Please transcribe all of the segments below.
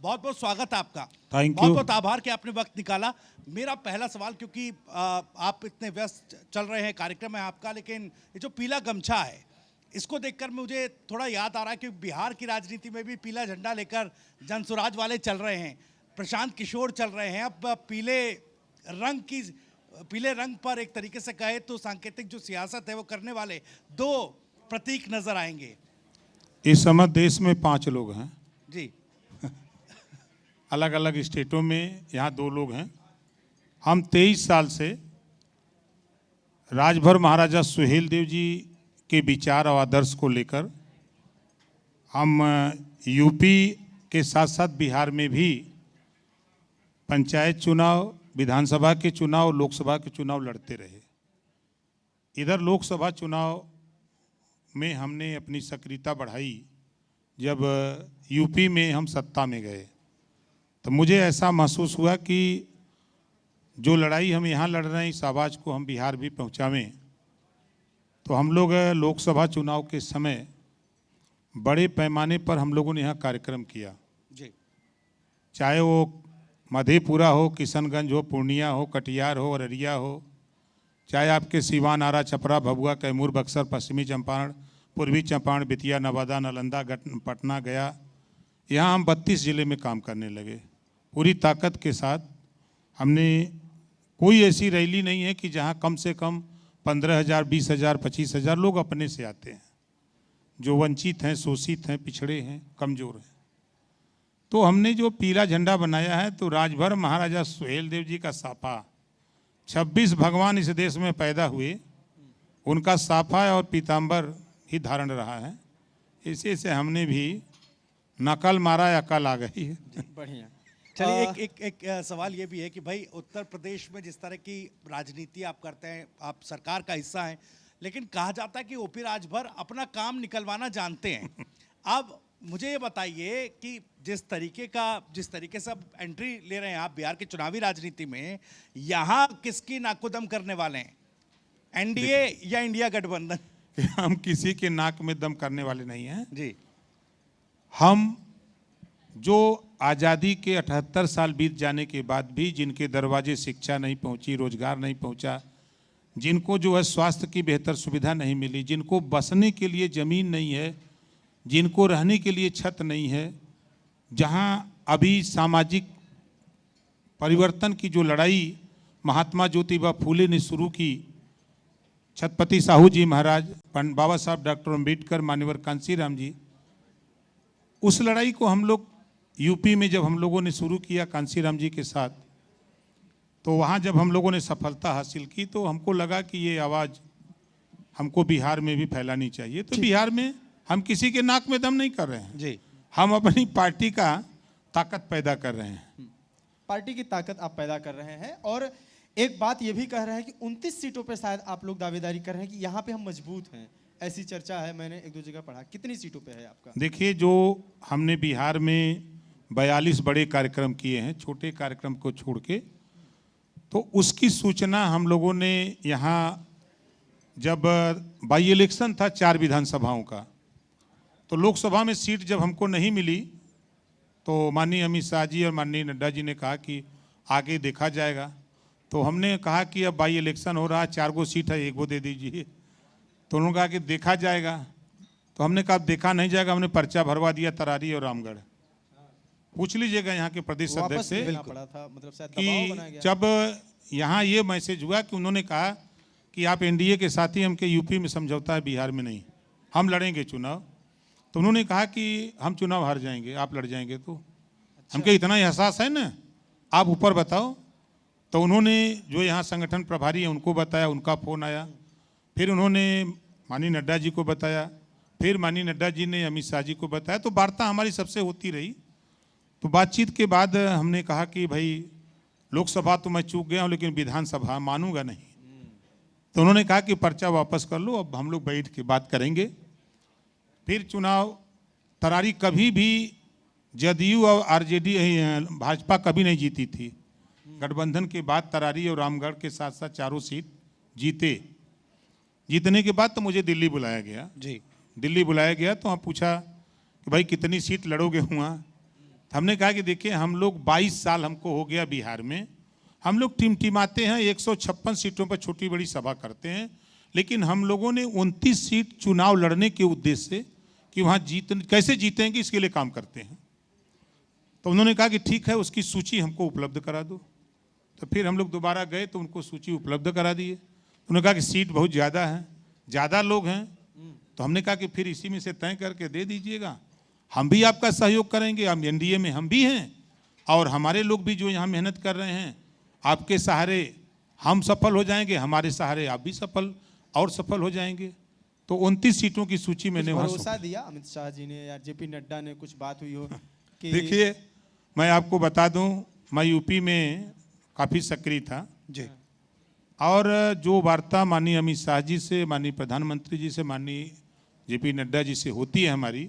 बहुत बहुत स्वागत है आपका। थैंक बहुत यू। बहुत आभार कि आपने वक्त निकाला। मेरा पहला सवाल, क्योंकि आप इतने व्यस्त चल रहे हैं, कार्यक्रम है आपका, लेकिन ये जो पीला गमछा है इसको देखकर मुझे थोड़ा याद आ रहा है कि बिहार की राजनीति में भी पीला झंडा लेकर जनसुराज वाले चल रहे हैं, प्रशांत किशोर चल रहे हैं। अब पीले रंग पर एक तरीके से कहे तो सांकेतिक जो सियासत है वो करने वाले दो प्रतीक नजर आएंगे। इस समय देश में 5 लोग हैं जी, अलग अलग स्टेटों में, यहाँ 2 लोग हैं। हम 23 साल से राजभर महाराजा सुहेलदेव जी के विचार और आदर्श को लेकर हम यूपी के साथ साथ बिहार में भी पंचायत चुनाव, विधानसभा के चुनाव, लोकसभा के चुनाव लड़ते रहे। इधर लोकसभा चुनाव में हमने अपनी सक्रियता बढ़ाई जब यूपी में हम सत्ता में गए, तो मुझे ऐसा महसूस हुआ कि जो लड़ाई हम यहाँ लड़ रहे हैं इस आवाज़ को हम बिहार भी पहुँचावें। तो हम लोग लोकसभा चुनाव के समय बड़े पैमाने पर हम लोगों ने यहाँ कार्यक्रम किया जी, चाहे वो मधेपुरा हो, किशनगंज हो, पूर्णिया हो, कटिहार हो, अररिया हो, चाहे आपके सीवान, आरा, छपरा, भभुआ, कैमूर, बक्सर, पश्चिमी चंपारण, पूर्वी चंपारण, बेतिया, नवादा, नालंदा, पटना, गया। यहाँ हम 32 जिले में काम करने लगे पूरी ताकत के साथ। हमने कोई ऐसी रैली नहीं है कि जहाँ कम से कम 15,000, 20,000, 25,000 लोग अपने से आते हैं, जो वंचित हैं, शोषित हैं, पिछड़े हैं, कमज़ोर हैं। तो हमने जो पीला झंडा बनाया है तो राजभर महाराजा सुहेलदेव जी का साफा, 26 भगवान इस देश में पैदा हुए, उनका साफा और पीताम्बर ही धारण रहा है। इसी से हमने भी नकल मारा, अकल आ गई है। बढ़िया। चलिए, एक सवाल ये भी है कि भाई उत्तर प्रदेश में जिस तरह की राजनीति आप करते हैं, आप सरकार का हिस्सा हैं, लेकिन कहा जाता है कि ओपी राजभर अपना काम निकलवाना जानते हैं। अब मुझे ये बताइए कि जिस तरीके से आप एंट्री ले रहे हैं आप बिहार की चुनावी राजनीति में, यहाँ किसकी नाकोदम करने वाले हैं, एनडीए या इंडिया गठबंधन? हम किसी के नाक में दम करने वाले नहीं हैं जी। हम जो आज़ादी के 78 साल बीत जाने के बाद भी जिनके दरवाजे शिक्षा नहीं पहुंची, रोजगार नहीं पहुंचा, जिनको जो है स्वास्थ्य की बेहतर सुविधा नहीं मिली, जिनको बसने के लिए ज़मीन नहीं है, जिनको रहने के लिए छत नहीं है, जहां अभी सामाजिक परिवर्तन की जो लड़ाई महात्मा ज्योतिबा फूले ने शुरू की, छत्रपति साहू जी महाराज, बाबा साहब डॉक्टर अम्बेडकर, मान्यवर कांशीराम जी, उस लड़ाई को हम लोग यूपी में जब हम लोगों ने शुरू किया कांशीराम जी के साथ, तो वहाँ जब हम लोगों ने सफलता हासिल की तो हमको लगा कि ये आवाज़ हमको बिहार में भी फैलानी चाहिए। तो बिहार में हम किसी के नाक में दम नहीं कर रहे हैं जी, हम अपनी पार्टी का ताकत पैदा कर रहे हैं। पार्टी की ताकत आप पैदा कर रहे हैं, और एक बात ये भी कह रहे हैं कि 29 सीटों पे शायद आप लोग दावेदारी कर रहे हैं कि यहाँ पे हम मजबूत हैं, ऐसी चर्चा है, मैंने 1-2 जगह पढ़ा। कितनी सीटों पे है आपका? देखिए, जो हमने बिहार में 42 बड़े कार्यक्रम किए हैं, छोटे कार्यक्रम को छोड़ के, तो उसकी सूचना हम लोगों ने यहाँ जब बाई इलेक्शन था 4 विधानसभाओं का, तो लोकसभा में सीट जब हमको नहीं मिली तो माननीय अमित शाह जी और माननीय नड्डा जी ने कहा कि आगे देखा जाएगा। तो हमने कहा कि अब बाई इलेक्शन हो रहा है, 4 गो सीट है, 1 गो दे दीजिए। तो उन्होंने कहा कि देखा जाएगा। तो हमने कहा देखा नहीं जाएगा, हमने पर्चा भरवा दिया तरारी और रामगढ़। पूछ लीजिएगा यहाँ के प्रदेश अध्यक्ष से कि जब यहाँ ये मैसेज हुआ कि उन्होंने कहा कि आप एनडीए के साथ ही हमके यूपी में समझौता है, बिहार में नहीं, हम लड़ेंगे चुनाव। तो उन्होंने कहा कि हम चुनाव हार जाएंगे, आप लड़ जाएंगे। तो हमके इतना एहसास है ना, आप ऊपर बताओ। तो उन्होंने जो यहाँ संगठन प्रभारी हैं उनको बताया, उनका फ़ोन आया, फिर उन्होंने माननीय नड्डा जी को बताया, फिर माननीय नड्डा जी ने अमित शाह जी को बताया। तो वार्ता हमारी सबसे होती रही। तो बातचीत के बाद हमने कहा कि भाई लोकसभा तो मैं चूक गया हूँ, लेकिन विधानसभा मानूंगा नहीं। तो उन्होंने कहा कि पर्चा वापस कर लो, अब हम लोग बैठ के बात करेंगे। फिर चुनाव तरारी कभी भी जदयू और आरजेडी, भाजपा कभी नहीं जीती थी। गठबंधन के बाद तरारी और रामगढ़ के साथ साथ 4 सीट जीते। जीतने के बाद तो मुझे दिल्ली बुलाया गया। जी, दिल्ली बुलाया गया तो वहाँ पूछा कि भाई कितनी सीट लड़ोगे वहाँ? हमने कहा कि देखिए हम लोग 22 साल हमको हो गया बिहार में, हम लोग टिमटिमाते हैं, 156 सीटों पर छोटी बड़ी सभा करते हैं, लेकिन हम लोगों ने 29 सीट चुनाव लड़ने के उद्देश्य से कि वहाँ कैसे जीतेंगे इसके लिए काम करते हैं। तो उन्होंने कहा कि ठीक है, उसकी सूची हमको उपलब्ध करा दो। तो फिर हम लोग दोबारा गए तो उनको सूची उपलब्ध करा दिए। उन्होंने कहा कि सीट बहुत ज़्यादा है, ज़्यादा लोग हैं, तो हमने कहा कि फिर इसी में से तय करके दे दीजिएगा, हम भी आपका सहयोग करेंगे, हम एनडीए में हम भी हैं और हमारे लोग भी जो यहाँ मेहनत कर रहे हैं, आपके सहारे हम सफल हो जाएंगे, हमारे सहारे आप भी सफल और सफल हो जाएंगे। तो 29 सीटों की सूची मैंने वहाँ भरोसा दिया अमित शाह जी ने या जेपी नड्डा ने, कुछ बात हुई हो कि देखिए मैं आपको बता दूं, मैं यूपी में काफ़ी सक्रिय था जी, और जो वार्ता माननीय अमित शाह जी से, माननीय प्रधानमंत्री जी से, माननीय जेपी नड्डा जी से होती है हमारी,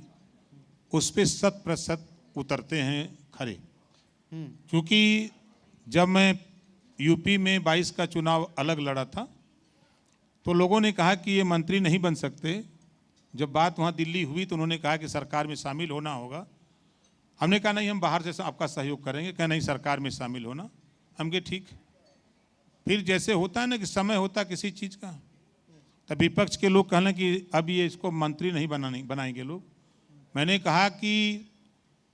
उस पर 100% उतरते हैं खरे। क्योंकि जब मैं यूपी में 22 का चुनाव अलग लड़ा था तो लोगों ने कहा कि ये मंत्री नहीं बन सकते। जब बात वहाँ दिल्ली हुई तो उन्होंने कहा कि सरकार में शामिल होना होगा। हमने कहा नहीं, हम बाहर से आपका सहयोग करेंगे। कहा नहीं, सरकार में शामिल होना। हम कहे ठीक। फिर जैसे होता है ना कि समय होता किसी चीज़ का, तब विपक्ष के लोग कहना कि अब ये इसको मंत्री नहीं बनाएंगे लोग। मैंने कहा कि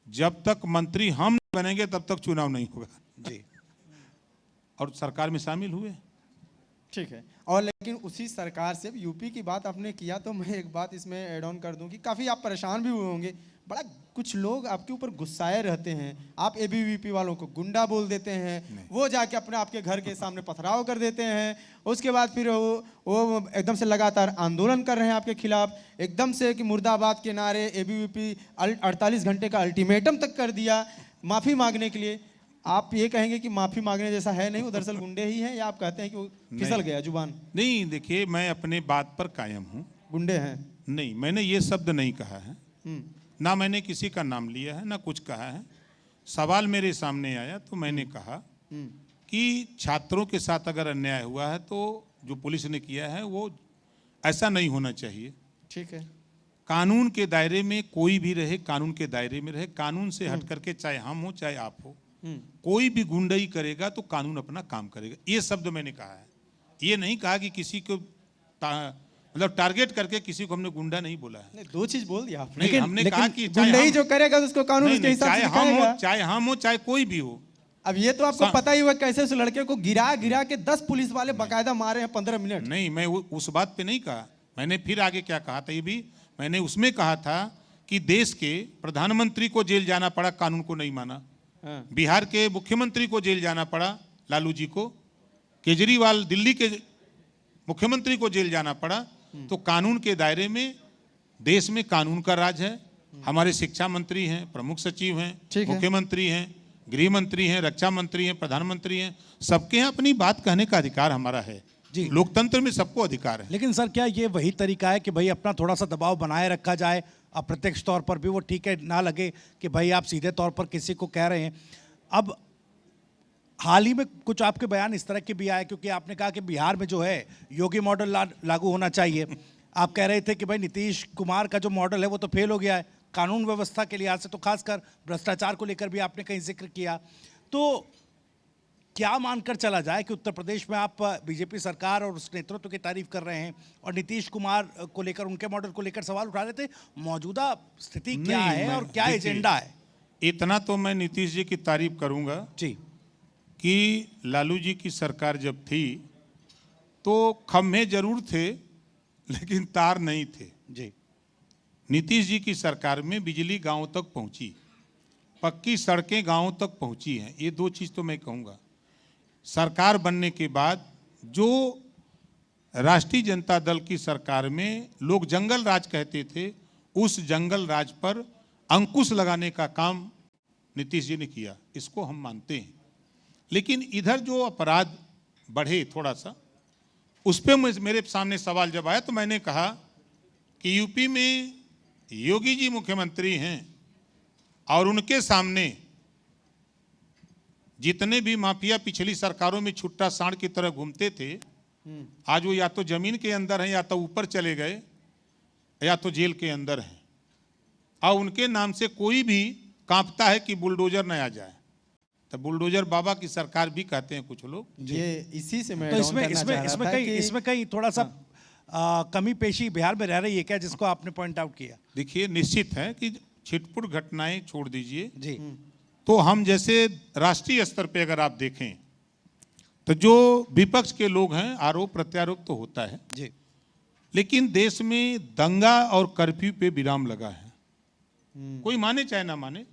जब तक मंत्री हम नहीं बनेंगे तब तक चुनाव नहीं होगा जी। और सरकार में शामिल हुए। ठीक है। और लेकिन उसी सरकार से यूपी की बात आपने किया तो मैं एक बात इसमें ऐड ऑन कर दूं कि काफ़ी आप परेशान भी हुए होंगे। बड़ा कुछ लोग आपके ऊपर गुस्साए रहते हैं, आप एबीवीपी वालों को गुंडा बोल देते हैं, वो जाके अपने आपके घर के सामने पथराव कर देते हैं, उसके बाद फिर वो एकदम से लगातार आंदोलन कर रहे हैं आपके खिलाफ, एकदम से कि मुर्दाबाद के नारे, एबीवीपी 48 घंटे का अल्टीमेटम तक कर दिया माफ़ी मांगने के लिए। आप ये कहेंगे कि माफ़ी मांगने जैसा है नहीं, वो दरअसल गुंडे ही हैं, या आप कहते हैं कि वो फिसल गया जुबान? नहीं, देखिए मैं अपने बात पर कायम हूँ। गुंडे हैं? नहीं, मैंने ये शब्द नहीं कहा है, ना मैंने किसी का नाम लिया है, ना कुछ कहा है। सवाल मेरे सामने आया तो मैंने कहा कि छात्रों के साथ अगर अन्याय हुआ है तो जो पुलिस ने किया है वो ऐसा नहीं होना चाहिए। ठीक है। कानून के दायरे में कोई भी रहे, कानून के दायरे में रहे, कानून से हट करके, चाहे हम हो चाहे आप हो, कोई भी गुंडई करेगा तो कानून अपना काम करेगा। ये शब्द मैंने कहा है। ये नहीं कहा कि किसी को मतलब टारगेट करके किसी को हमने गुंडा नहीं बोला है। नहीं, दो चीज बोल दिया आपने। नहीं, हमने कहा कि गुंडई जो करेगा तो उसको कानून उसके हिसाब से दिखाएगा। चाहे हम हो चाहे कोई भी हो। अब ये तो आपको पता ही हुआ कैसे उस लड़के को गिरा के 10 पुलिस वाले बकायदा मारे हैं 15 मिनट। नहीं, मैं उस बात पे नहीं कहा। मैंने फिर आगे क्या कहा था, ये भी मैंने उसमें कहा था कि देश के प्रधानमंत्री को जेल जाना पड़ा, कानून को नहीं माना। बिहार के मुख्यमंत्री को जेल जाना पड़ा, लालू जी को। केजरीवाल दिल्ली के मुख्यमंत्री को जेल जाना पड़ा। तो कानून के दायरे में, देश में कानून का राज है। हमारे शिक्षा मंत्री हैं, प्रमुख सचिव हैं, मुख्यमंत्री हैं, गृह मंत्री हैं, रक्षा मंत्री हैं, प्रधानमंत्री हैं, सबके यहाँ अपनी बात कहने का अधिकार हमारा है जी। लोकतंत्र में सबको अधिकार है। लेकिन सर क्या ये वही तरीका है कि भाई अपना थोड़ा सा दबाव बनाए रखा जाए, अप्रत्यक्ष तौर पर भी वो ठीक है, ना लगे कि भाई आप सीधे तौर पर किसी को कह रहे हैं। अब हाल ही में कुछ आपके बयान इस तरह के भी आए, क्योंकि आपने कहा कि बिहार में जो है योगी मॉडल लागू होना चाहिए। आप कह रहे थे कि भाई नीतीश कुमार का जो मॉडल है वो तो फेल हो गया है, कानून व्यवस्था के लिहाज से, तो खासकर भ्रष्टाचार को लेकर भी आपने कहीं जिक्र किया। तो क्या मानकर चला जाए कि उत्तर प्रदेश में आप बीजेपी सरकार और उस नेतृत्व की तारीफ कर रहे हैं और नीतीश कुमार को लेकर, उनके मॉडल को लेकर सवाल उठा रहे थे? मौजूदा स्थिति क्या है और क्या एजेंडा है? इतना तो मैं नीतीश जी की तारीफ करूंगा जी कि लालू जी की सरकार जब थी तो खम्भे जरूर थे लेकिन तार नहीं थे जी। नीतीश जी की सरकार में बिजली गांव तक पहुंची, पक्की सड़कें गांव तक पहुंची हैं। ये दो चीज़ तो मैं कहूँगा। सरकार बनने के बाद जो राष्ट्रीय जनता दल की सरकार में लोग जंगल राज कहते थे, उस जंगल राज पर अंकुश लगाने का काम नीतीश जी ने किया, इसको हम मानते हैं। लेकिन इधर जो अपराध बढ़े थोड़ा सा, उस पर मेरे सामने सवाल जब आया तो मैंने कहा कि यूपी में योगी जी मुख्यमंत्री हैं और उनके सामने जितने भी माफिया पिछली सरकारों में छुट्टा सांड की तरह घूमते थे, आज वो या तो जमीन के अंदर हैं, या तो ऊपर चले गए, या तो जेल के अंदर हैं। और उनके नाम से कोई भी कांपता है कि बुलडोजर न आ जाए। तो बुलडोजर बाबा की सरकार भी कहते हैं कुछ लोग। ये इसी से मैं तो add on इसमें करना इसमें चाह रहा इसमें था कहीं कि- इसमें कहीं थोड़ा सा कमी पेशी बिहार में रह रही है क्या, जिसको आपने पॉइंट आउट किया? देखिए, निश्चित है कि छिटपुट घटनाएं छोड़ दीजिए, जी तो हम जैसे राष्ट्रीय स्तर पे अगर आप देखें तो जो विपक्ष के लोग हैं, आरोप प्रत्यारोप तो होता है, जी लेकिन देश में दंगा और कर्फ्यू पे विराम लगा है। कोई माने चाहे ना माने,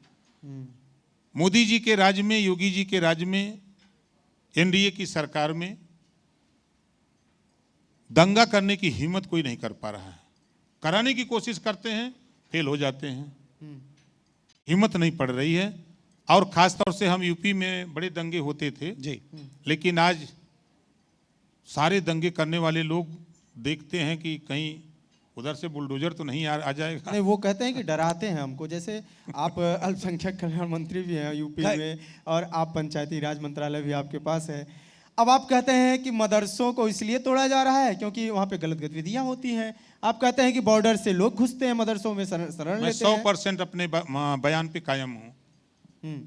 मोदी जी के राज में, योगी जी के राज में, एनडीए की सरकार में दंगा करने की हिम्मत कोई नहीं कर पा रहा है। कराने की कोशिश करते हैं, फेल हो जाते हैं, हिम्मत नहीं पड़ रही है। और खास तौर से हम यूपी में बड़े दंगे होते थे जी लेकिन आज सारे दंगे करने वाले लोग देखते हैं कि कहीं उधर से बुलडोजर तो नहीं आ जाएगा। नहीं, वो कहते हैं कि डराते हैं हमको। जैसे आप अल्पसंख्यक कल्याण मंत्री भी हैं यूपी में, और आप पंचायती राज मंत्रालय भी आपके पास है। अब आप कहते हैं कि मदरसों को इसलिए तोड़ा जा रहा है क्योंकि वहाँ पे गलत गतिविधियाँ होती हैं। आप कहते हैं कि बॉर्डर से लोग घुसते हैं मदरसों में, शरण मैं लेते हैं। 100% अपने बयान पे कायम हूँ।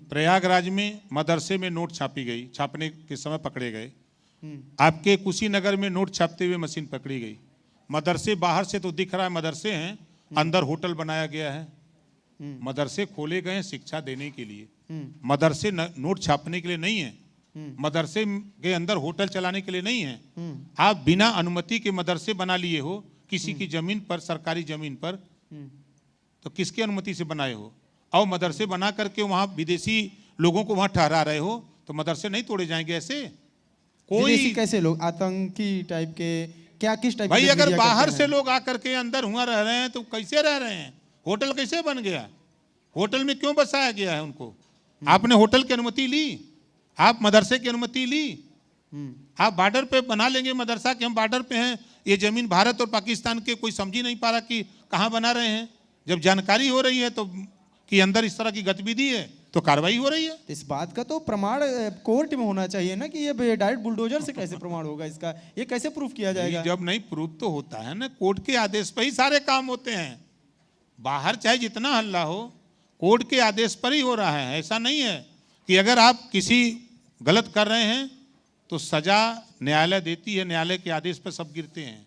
प्रयागराज में मदरसे में नोट छापी गई, छापने के समय पकड़े गए। आपके कुशीनगर में नोट छापते हुए मशीन पकड़ी गई। मदरसे बाहर से तो दिख रहा है मदरसे हैं, अंदर होटल बनाया गया है। मदरसे खोले गए हैं शिक्षा देने के लिए, मदरसे नोट छापने के लिए नहीं है, मदरसे के अंदर होटल चलाने के लिए नहीं है। आप बिना अनुमति के मदरसे बना लिए हो किसी की जमीन पर, सरकारी जमीन पर, तो किसकी अनुमति से बनाए हो? और मदरसे बना करके वहां विदेशी लोगों को वहां ठहरा रहे हो, तो मदरसे नहीं तोड़े जाएंगे ऐसे? विदेशी कोई कैसे लोग, आतंकी टाइप के, क्या किस टाइप भाई की अगर गतिविधियां बाहर करते से हैं? लोग आकर के अंदर हुआ रह रहे हैं तो कैसे रह रहे हैं? होटल कैसे बन गया? होटल में क्यों बसाया गया है उनको? आपने होटल की अनुमति ली? आप मदरसे की अनुमति ली? आप बॉर्डर पे बना लेंगे मदरसा कि हम बॉर्डर पे हैं, ये जमीन भारत और पाकिस्तान के, कोई समझ ही नहीं पा रहा कि कहाँ बना रहे हैं। जब जानकारी हो रही है तो कि अंदर इस तरह की गतिविधि है तो कार्रवाई हो रही है। इस बात का तो प्रमाण कोर्ट में होना चाहिए ना, कि ये डायरेक्ट बुलडोजर से कैसे प्रमाण होगा इसका? ये कैसे प्रूफ किया जाएगा? जब नहीं प्रूफ तो होता है ना, कोर्ट के आदेश पर ही सारे काम होते हैं। बाहर चाहे जितना हल्ला हो, कोर्ट के आदेश पर ही हो रहा है। ऐसा नहीं है कि अगर आप किसी गलत कर रहे हैं तो सजा न्यायालय देती है, न्यायालय के आदेश पर सब गिरते हैं।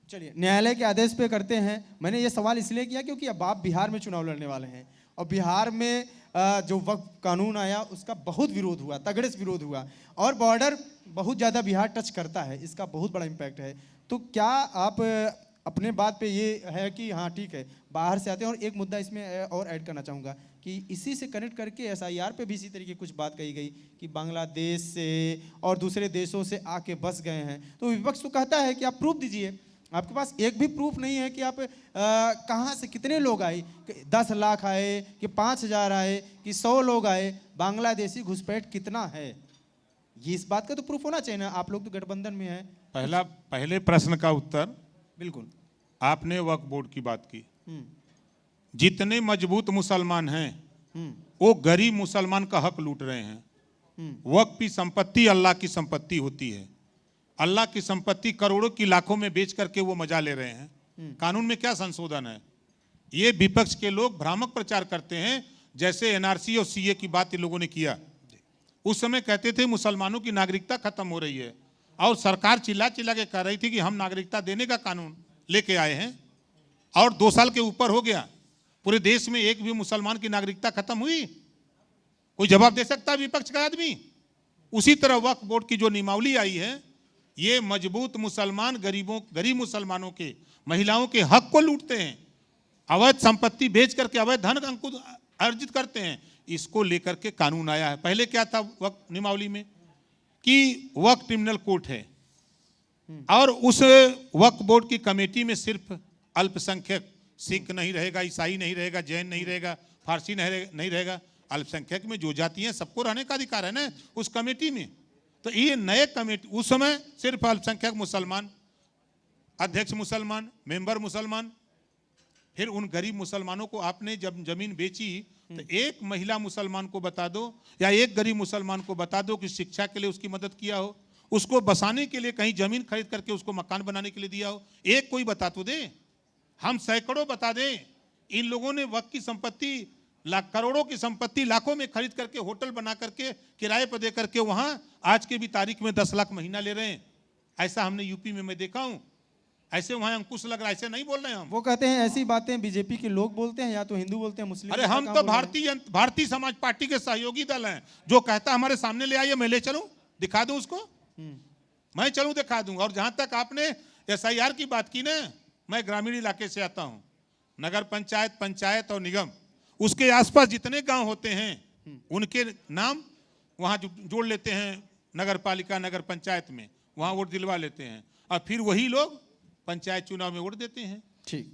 चलिए, न्यायालय के आदेश पे करते हैं। मैंने ये सवाल इसलिए किया क्योंकि अब आप बिहार में चुनाव लड़ने वाले हैं, और बिहार में जो वक्फ कानून आया उसका बहुत विरोध हुआ, तगड़े से विरोध हुआ, और बॉर्डर बहुत ज़्यादा बिहार टच करता है, इसका बहुत बड़ा इम्पैक्ट है। तो क्या आप अपने बात पे ये है कि हाँ ठीक है बाहर से आते हैं? और एक मुद्दा इसमें और ऐड करना चाहूँगा कि इसी से कनेक्ट करके SIR पे भी इसी तरीके कुछ बात कही गई कि बांग्लादेश से और दूसरे देशों से आके बस गए हैं। तो विपक्ष तो कहता है कि आप प्रूफ दीजिए। आपके पास एक भी प्रूफ नहीं है कि आप कहाँ से कितने लोग आए, 10 लाख आए कि 5,000 आए कि 100 लोग आए, बांग्लादेशी घुसपैठ कितना है? ये इस बात का तो प्रूफ होना चाहिए ना। आप लोग तो गठबंधन में हैं। पहले प्रश्न का उत्तर, बिल्कुल। आपने वक्फ बोर्ड की बात की। जितने मजबूत मुसलमान हैं वो गरीब मुसलमान का हक लूट रहे हैं। वक्फ की संपत्ति अल्लाह की संपत्ति होती है। अल्लाह की संपत्ति करोड़ों की लाखों में बेच करके वो मजा ले रहे हैं। कानून में क्या संशोधन है? ये विपक्ष के लोग भ्रामक प्रचार करते हैं, जैसे NRC और CA की बात इन लोगों ने किया। उस समय कहते थे मुसलमानों की नागरिकता खत्म हो रही है, और सरकार चिल्ला चिल्ला के कह रही थी कि हम नागरिकता देने का कानून लेके आए हैं, और 2 साल के ऊपर हो गया, पूरे देश में एक भी मुसलमान की नागरिकता खत्म हुई? कोई जवाब दे सकता है विपक्ष का आदमी? उसी तरह वक्फ बोर्ड की जो नियमावली आई है, ये मजबूत मुसलमान गरीब मुसलमानों के, महिलाओं के हक को लूटते हैं, अवैध संपत्ति बेच करके अवैध धन अर्जित करते हैं। इसको लेकर के कानून आया है। पहले क्या था वक्फ नियमावली में कि वक्फ क्रिमिनल कोर्ट है, और उस वक्फ बोर्ड की कमेटी में सिर्फ अल्पसंख्यक, सिख नहीं रहेगा, ईसाई नहीं रहेगा, जैन नहीं रहेगा, फारसी नहीं रहेगा, अल्पसंख्यक में जो जाति हैं सबको रहने का अधिकार है ना उस कमेटी में। तो ये नए कमेटी, उस समय सिर्फ अल्पसंख्यक मुसलमान, अध्यक्ष मुसलमान, मेंबर मुसलमान। फिर उन गरीब मुसलमानों को आपने जब जमीन बेची तो एक महिला मुसलमान को बता दो या एक गरीब मुसलमान को बता दो कि शिक्षा के लिए उसकी मदद किया हो, उसको बसाने के लिए कहीं जमीन खरीद करके उसको मकान बनाने के लिए दिया हो। एक कोई बता तो दे, हम सैकड़ों बता दें। इन लोगों ने वक्फ की संपत्ति लाख करोड़ों की संपत्ति लाखों में खरीद करके होटल बना करके किराए पर दे करके वहां आज के भी तारीख में 10 लाख महीना ले रहे हैं। ऐसा हमने यूपी में मैं देखा हूं। ऐसे वहां अंकुश लग रहा है, ऐसे नहीं बोल रहे हैं हम। वो कहते हैं ऐसी बातें बीजेपी के लोग बोलते हैं, या तो हिंदू बोलते हैं, मुस्लिम। अरे हम तो भारतीय समाज पार्टी के सहयोगी दल हैं। जो कहता हमारे सामने ले आइए, मैं ले चलूं, दिखा दूं उसको, मैं चलूं दिखा दूं। और जहां तक आपने SIR की बात की ना, मैं ग्रामीण इलाके से आता हूं। नगर पंचायत, पंचायत और निगम, उसके आसपास जितने गांव होते हैं उनके नाम वहां जोड़ लेते हैं नगर पालिका, नगर पंचायत में, वहां वोट दिलवा लेते हैं और फिर वही लोग पंचायत चुनाव में वोट देते हैं। ठीक।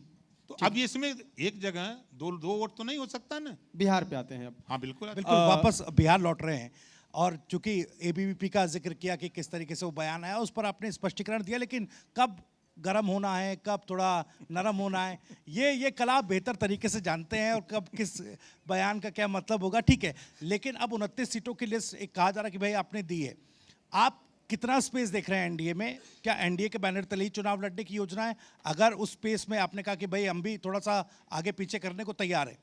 तो अब इसमें एक जगह दो वोट तो नहीं हो सकता ना। बिहार पे आते हैं अब। हाँ बिल्कुल बिल्कुल वापस बिहार लौट रहे हैं। और चूंकि ABVP का जिक्र किया कि किस तरीके से वो बयान आया, उस पर आपने स्पष्टीकरण दिया, लेकिन कब गर्म होना है, कब थोड़ा नरम होना है, ये कल आप बेहतर तरीके से जानते हैं, और कब किस बयान का क्या मतलब होगा, ठीक है। लेकिन अब 29 सीटों की लिस्ट एक कहा जा रहा है कि भाई आपने दी है, आप कितना स्पेस देख रहे हैं एनडीए में? क्या एनडीए के बैनर तले ही चुनाव लड़ने की योजना है? अगर उस स्पेस में आपने कहा कि भाई हम भी थोड़ा सा आगे पीछे करने को तैयार है,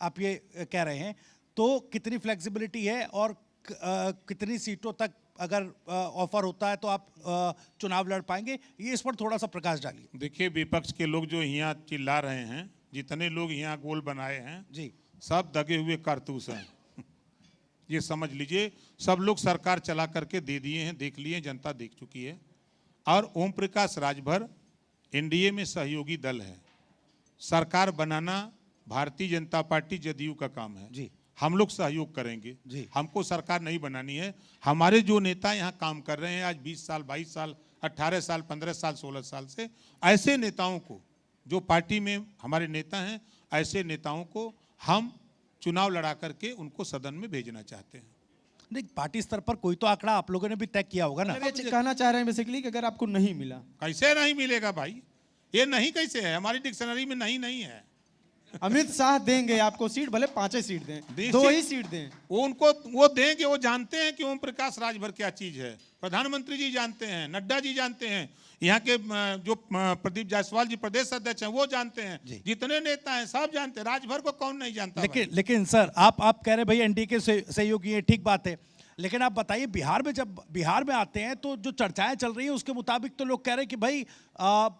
आप ये कह रहे हैं, तो कितनी फ्लेक्सिबिलिटी है और कितनी सीटों तक अगर ऑफर होता है तो आप चुनाव लड़ पाएंगे? ये इस पर थोड़ा सा प्रकाश डालिए। देखिए, विपक्ष के लोग जो यहाँ चिल्ला रहे हैं, जितने लोग यहाँ गोल बनाए हैं जी, सब दगे हुए कारतूस हैं। ये समझ लीजिए, सब लोग सरकार चला करके दे दिए हैं, देख लिए, जनता देख चुकी है। और ओम प्रकाश राजभर एनडीए में सहयोगी दल है। सरकार बनाना भारतीय जनता पार्टी जदयू का काम है जी, हम लोग सहयोग करेंगे जी। हमको सरकार नहीं बनानी है। हमारे जो नेता यहाँ काम कर रहे हैं आज 20 साल, 22 साल, 18 साल, 15 साल, 16 साल से, ऐसे नेताओं को, जो पार्टी में हमारे नेता हैं, ऐसे नेताओं को हम चुनाव लड़ा करके उनको सदन में भेजना चाहते हैं। नहीं, पार्टी स्तर पर कोई तो आंकड़ा आप लोगों ने भी तय किया होगा ना? ये कहना चाह रहे हैं बेसिकली कि अगर आपको नहीं मिला, कैसे नहीं मिलेगा भाई? ये नहीं कैसे है? हमारी डिक्शनरी में नहीं है। अमित शाह देंगे आपको सीट, भले 5 सीट दें, 2 ही सीट दें, वो देंगे। वो जानते हैं कि ओम प्रकाश राजभर क्या चीज है। प्रधानमंत्री जी जानते हैं, नड्डा जी जानते हैं, यहाँ के जो प्रदीप जायसवाल जी प्रदेश अध्यक्ष हैं वो जानते हैं, जितने नेता हैं सब जानते हैं। राजभर को कौन नहीं जानता? लेकिन सर, आप कह रहे भाई एनडीए के सहयोगी हैं, ठीक बात है, लेकिन आप बताइए, बिहार में जब बिहार में आते हैं तो जो चर्चाएं चल रही है उसके मुताबिक तो लोग कह रहे हैं कि भाई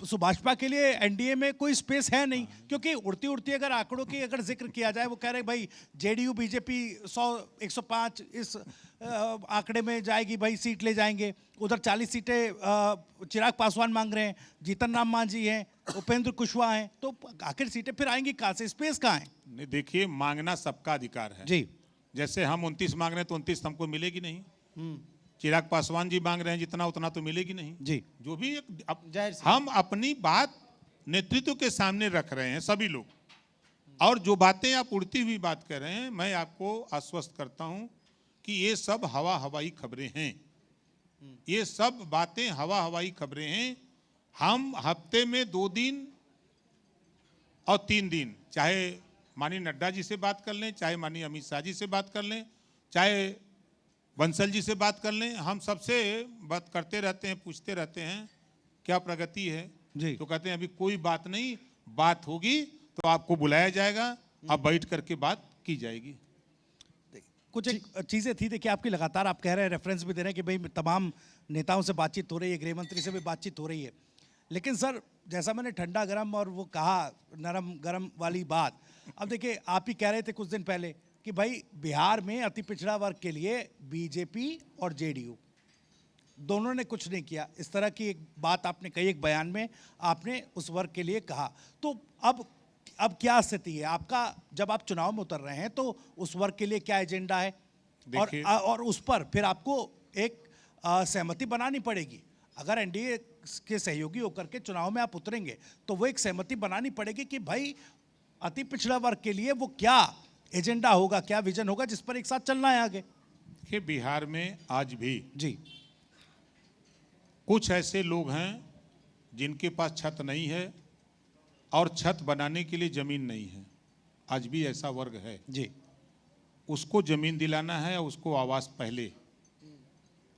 सुभाषपा के लिए एनडीए में कोई स्पेस है नहीं, क्योंकि उड़ती उड़ती अगर आंकड़ों की अगर जिक्र किया जाए, वो कह रहे हैं भाई जेडीयू बीजेपी 100-105 इस आंकड़े में जाएगी, भाई सीट ले जाएंगे। उधर 40 सीटें चिराग पासवान मांग रहे हैं, जीतन राम मांझी हैं, उपेंद्र कुशवाहा हैं, तो आखिर सीटें फिर आएंगी कहाँ से? स्पेस कहाँ है? देखिए, मांगना सबका अधिकार है जी। जैसे हम 29 मांग रहे हैं तो 29 हमको मिलेगी नहीं। चिराग पासवान जी मांग रहे हैं जितना, उतना तो मिलेगी नहीं जी। जो भी हम अपनी बात नेतृत्व के सामने रख रहे हैं सभी लोग। और जो बातें आप उड़ती हुई बात कर रहे हैं, मैं आपको आश्वस्त करता हूं कि ये सब हवाई खबरें हैं। ये सब बातें हवाई खबरें हैं। हम हफ्ते में 2 दिन और 3 दिन, चाहे माननीय नड्डा जी से बात कर लें, चाहे माननीय अमित शाह जी से बात कर लें, चाहे बंसल जी से बात कर लें, हम सबसे बात करते रहते हैं, पूछते रहते हैं क्या प्रगति है जी। तो कहते हैं अभी कोई बात नहीं, बात होगी तो आपको बुलाया जाएगा, अब बैठ करके बात की जाएगी। कुछ एक चीज़ें थी, देखिए आपकी लगातार आप कह रहे हैं, रेफरेंस भी दे रहे हैं कि भाई तमाम नेताओं से बातचीत हो रही है, गृह मंत्री से भी बातचीत हो रही है, लेकिन सर जैसा मैंने ठंडा गरम और वो कहा नरम गरम वाली बात, अब देखिए आप ही कह रहे थे कुछ दिन पहले कि भाई बिहार में अति पिछड़ा वर्ग के लिए बीजेपी और जेडीयू दोनों ने कुछ नहीं किया, इस तरह की एक बात आपने कही, एक बयान में आपने उस वर्ग के लिए कहा। तो अब क्या स्थिति है आपका? जब आप चुनाव में उतर रहे हैं तो उस वर्ग के लिए क्या एजेंडा है, और उस पर फिर आपको एक सहमति बनानी पड़ेगी। अगर एनडीए के सहयोगी होकर के चुनाव में आप उतरेंगे तो वो एक सहमति बनानी पड़ेगी कि भाई अति पिछड़ा वर्ग के लिए वो क्या एजेंडा होगा, क्या विजन होगा जिस पर एक साथ चलना है आगे। कि बिहार में आज भी जी कुछ ऐसे लोग हैं जिनके पास छत नहीं है और छत बनाने के लिए जमीन नहीं है। आज भी ऐसा वर्ग है जी, उसको जमीन दिलाना है, उसको आवास पहले।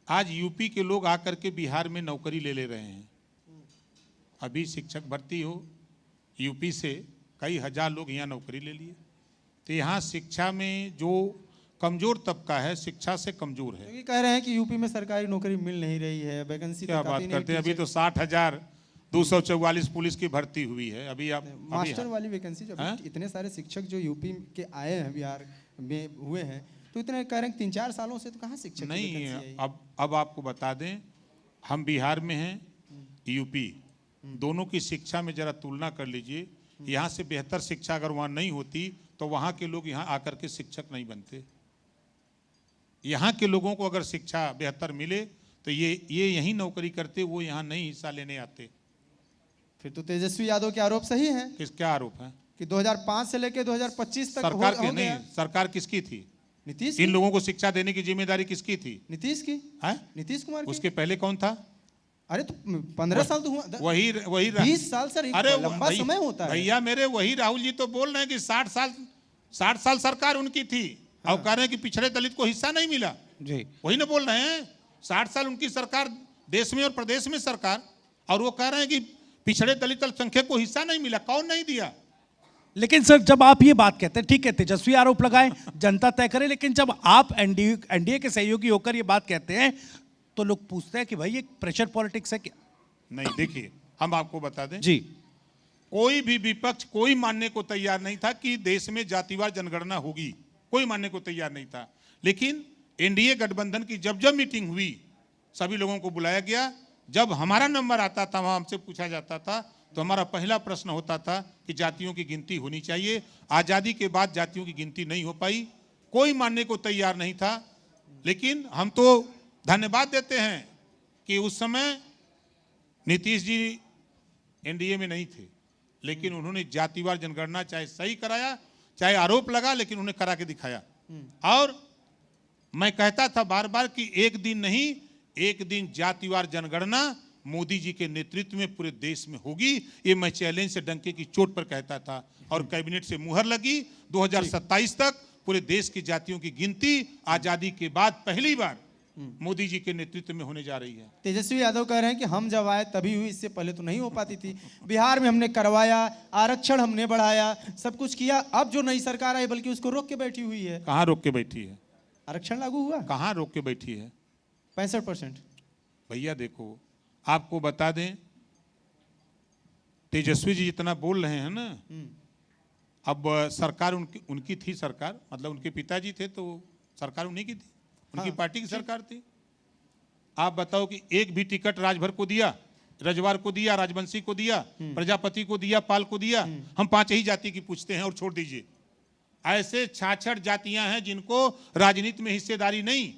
आज यूपी के लोग आकर के बिहार में नौकरी ले रहे हैं। अभी शिक्षक भर्ती हो, यूपी से कई हजार लोग यहाँ नौकरी ले लिए। तो यहाँ शिक्षा में जो कमजोर तबका है, शिक्षा से कमजोर है। क्योंकि कह रहे हैं कि यूपी में सरकारी नौकरी मिल नहीं रही है, वैकेंसी क्या तो बात काफी नहीं, करते हैं, अभी तो 60,244 पुलिस की भर्ती हुई है अभी। आप मास्टर वाली वैकेंसी जो हाँ? इतने सारे शिक्षक जो यूपी के आए हैं, बिहार में हुए हैं, तो इतने कह रहे हैं 3-4 सालों से तो कहाँ शिक्षक की नहीं, वैकेंसी आई? अब आपको बता दें, हम बिहार में हैं, यूपी, दोनों की शिक्षा में जरा तुलना कर लीजिए। यहाँ से बेहतर शिक्षा अगर वहाँ नहीं होती तो वहाँ के लोग यहाँ आकर के शिक्षक नहीं बनते। यहाँ के लोगों को अगर शिक्षा बेहतर मिले तो ये यही नौकरी करते, वो यहाँ नहीं हिस्सा लेने आते। फिर तो तेजस्वी यादव के आरोप सही है किस क्या आरोप है कि 2005 से लेकर 2025 तक सरकार हो के? नहीं, गया। सरकार किसकी थी? नीतीश इन की? लोगों को शिक्षा देने की जिम्मेदारी किसकी थी? नीतीश की, है? नीतीश कुमार की। उसके पहले कौन था? अरे तो 15 साल तो हुआ, वही 20 साल सर, अरे लंबा समय होता है भैया मेरे, वही राहुल जी तो बोल रहे हैं कि 60 साल सरकार उनकी थी। और कह रहे हैं कि पिछड़े दलित को हिस्सा नहीं मिला। जी, वही ना बोल रहे हैं, 60 साल उनकी सरकार, देश में और प्रदेश में सरकार, और वो कह रहे हैं कि पिछड़े दलित अल्पसंख्यक को हिस्सा नहीं मिला। कौन नहीं दिया? लेकिन सर जब आप ये बात कहते हैं, ठीक है तेजस्वी आरोप लगाएं, जनता तय करे, लेकिन जब आप एनडीए के सहयोगी होकर ये बात कहते हैं तो लोग पूछते हैं कि भाई ये प्रेशर पॉलिटिक्स है क्या? नहीं, देखिए हम आपको बता दें जी, कोई भी विपक्ष कोई मानने को तैयार नहीं था कि देश में जातिवार जनगणना होगी, कोई मानने को तैयार नहीं था। लेकिन एनडीए गठबंधन की जब जब मीटिंग हुई, सभी लोगों को बुलाया गया। जब हमारा नंबर आता था, वहां हमसे पूछा जाता था, तो हमारा पहला प्रश्न होता था कि जातियों की गिनती होनी चाहिए। आजादी के बाद जातियों की गिनती नहीं हो पाई, कोई मानने को तैयार नहीं था। लेकिन हम तो धन्यवाद देते हैं कि उस समय नीतीश जी एनडीए में नहीं थे, लेकिन उन्होंने जातिवार जनगणना चाहे सही कराया, चाहे आरोप लगा, लेकिन उन्हें करा के दिखाया। और मैं कहता था बार बार कि एक दिन नहीं, एक दिन जातिवार जनगणना मोदी जी के नेतृत्व में पूरे देश में होगी। ये मैं चैलेंज से डंके की चोट पर कहता था, और कैबिनेट से मुहर लगी। 2027 तक पूरे देश की जातियों की गिनती आजादी के बाद पहली बार मोदी जी के नेतृत्व में होने जा रही है। तेजस्वी यादव कह रहे हैं कि हम जब आए तभी हुई, इससे पहले तो नहीं हो पाती थी। बिहार में हमने करवाया, आरक्षण हमने बढ़ाया, सब कुछ किया। अब जो नई सरकार आई बल्कि उसको रोक के बैठी हुई है। कहाँ रोक के बैठी है? आरक्षण लागू हुआ, कहाँ रोक के बैठी है? 65%। भैया देखो, आपको बता दें, तेजस्वी जी जितना बोल रहे हैं ना, अब सरकार उनकी थी सरकार, मतलब उनके पिताजी थे तो सरकार उन्हीं की थी, उनकी पार्टी की सरकार थी। आप बताओ कि एक भी टिकट राजभर को दिया, रजवार को दिया, राजवंशी को दिया, प्रजापति को दिया, पाल को दिया? हम 5 ही जाति की पूछते हैं और छोड़ दीजिए। ऐसे 66 जातियां हैं जिनको राजनीति में हिस्सेदारी नहीं,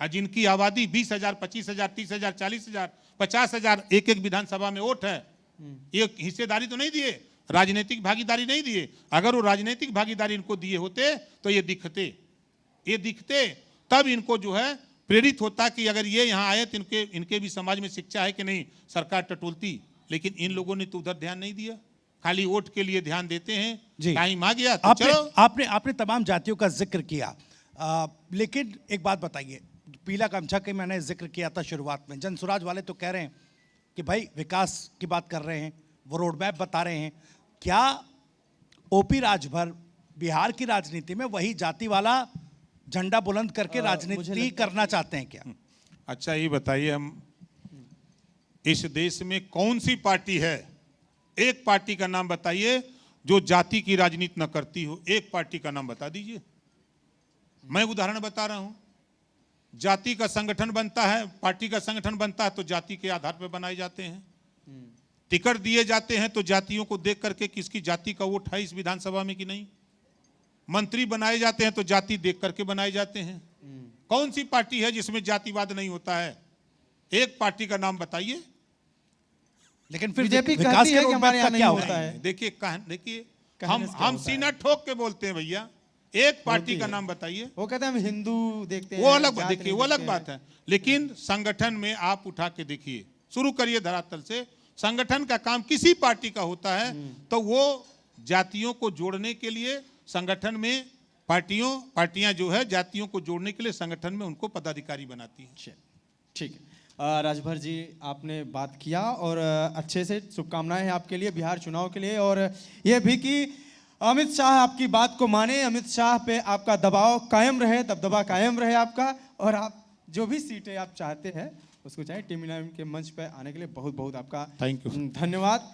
जिनकी आबादी 20,000, 25,000, 30,000, 40,000, 50,000 एक एक विधानसभा में वोट है। ये हिस्सेदारी तो नहीं दिए, राजनीतिक भागीदारी नहीं दिए। अगर वो राजनीतिक भागीदारी इनको दिए होते तो ये दिखते, तब इनको जो है प्रेरित होता कि अगर ये यहाँ आए तो इनके भी समाज में शिक्षा है कि नहीं, सरकार टटोलती। लेकिन इन लोगों ने तो उधर ध्यान नहीं दिया, खाली वोट के लिए ध्यान देते हैं। टाइम आ गया तो चलो। आपने तमाम जातियों का जिक्र किया, लेकिन एक बात बताइए, पीला गमछा के मैंने जिक्र किया था शुरुआत में। जनसुराज वाले तो कह रहे हैं कि भाई विकास की बात कर रहे हैं, वो रोड मैप बता रहे हैं। क्या ओपी राजभर बिहार की राजनीति में वही जाति वाला झंडा बुलंद करके राजनीति करना चाहते हैं क्या? अच्छा ये बताइए, हम इस देश में कौन सी पार्टी है, एक पार्टी का नाम बताइए जो जाति की राजनीति न करती हो। एक पार्टी का नाम बता दीजिए। मैं उदाहरण बता रहा हूं, जाति का संगठन बनता है, पार्टी का संगठन बनता है तो जाति के आधार पर बनाए जाते हैं। टिकट दिए जाते हैं तो जातियों को देख करके किसकी जाति का वोट है इस विधानसभा में कि नहीं। मंत्री बनाए जाते हैं तो जाति देख करके बनाए जाते हैं। कौन सी पार्टी है जिसमें जातिवाद नहीं होता है? एक पार्टी का नाम बताइए। लेकिन फिर बीजेपी विकास कहती के है कि रोड हमारे मैप यहाँ का क्या नहीं होता होता है? है। देखिए कहने से क्या हम होता सीना है? ठोक के बोलते हैं भैया, एक पार्टी का है। नाम बताइए। वो कहते हैं हम हिंदू देखते हैं, वो अलग जात देखिए, नहीं वो अलग देखते बात है। लेकिन संगठन में आप उठा के देखिए, शुरू करिए धरातल से। संगठन का काम किसी पार्टी का होता है तो वो जातियों को जोड़ने के लिए संगठन में पार्टियां जो है जातियों को जोड़ने के लिए संगठन में उनको पदाधिकारी बनाती है। ठीक है। राजभर जी, आपने बात किया और अच्छे से शुभकामनाएं हैं आपके लिए बिहार चुनाव के लिए, और ये भी कि अमित शाह आपकी बात को माने, अमित शाह पे आपका दबाव कायम रहे, दबदबा कायम रहे आपका, और आप जो भी सीटें आप चाहते हैं उसको चाहे। टीम 11 के मंच पे आने के लिए बहुत बहुत आपका थैंक यू। धन्यवाद।